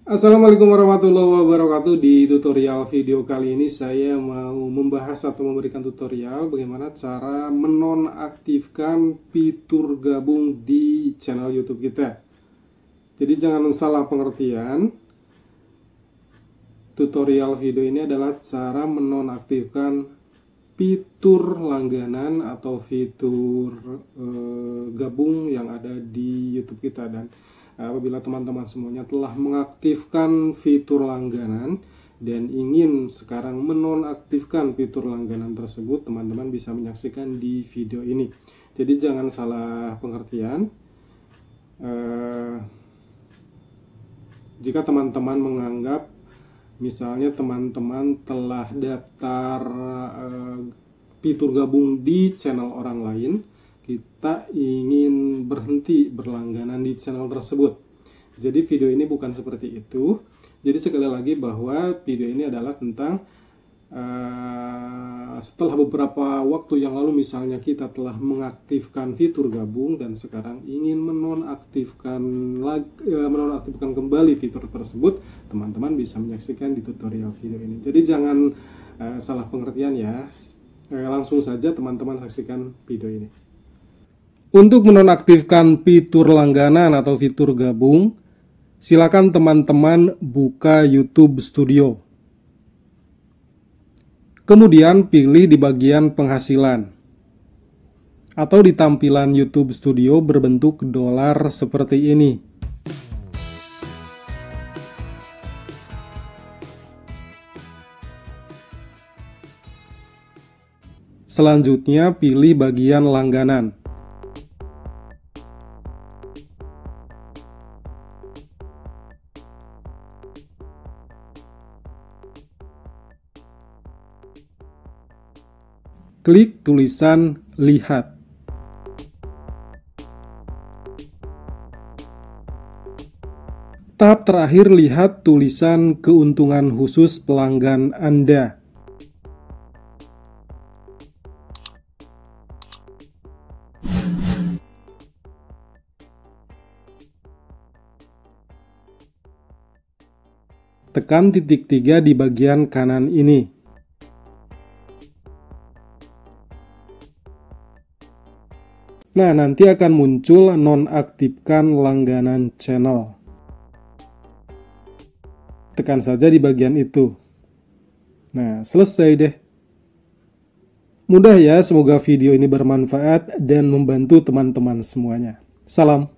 Assalamualaikum warahmatullahi wabarakatuh. Di tutorial video kali ini saya mau membahas atau memberikan tutorial bagaimana cara menonaktifkan fitur gabung di channel YouTube kita. Jadi jangan salah pengertian, tutorial video ini adalah cara menonaktifkan fitur langganan atau fitur gabung yang ada di YouTube kita. Dan apabila teman-teman semuanya telah mengaktifkan fitur langganan dan ingin sekarang menonaktifkan fitur langganan tersebut, teman-teman bisa menyaksikan di video ini. Jadi jangan salah pengertian. Jika teman-teman menganggap misalnya teman-teman telah daftar fitur gabung di channel orang lain, kita ingin berhenti berlangganan di channel tersebut. Jadi video ini bukan seperti itu. Jadi sekali lagi bahwa video ini adalah tentang setelah beberapa waktu yang lalu misalnya kita telah mengaktifkan fitur gabung dan sekarang ingin menonaktifkan kembali fitur tersebut, teman-teman bisa menyaksikan di tutorial video ini. Jadi jangan salah pengertian ya. Langsung saja teman-teman saksikan video ini. Untuk menonaktifkan fitur langganan atau fitur gabung, silakan teman-teman buka YouTube Studio. Kemudian pilih di bagian penghasilan atau di tampilan YouTube Studio berbentuk dolar seperti ini. Selanjutnya pilih bagian langganan. Klik tulisan lihat. Tahap terakhir, lihat tulisan keuntungan khusus pelanggan Anda. Tekan titik 3 di bagian kanan ini. Nah, nanti akan muncul nonaktifkan langganan channel. Tekan saja di bagian itu. Nah, selesai deh. Mudah ya, semoga video ini bermanfaat dan membantu teman-teman semuanya. Salam.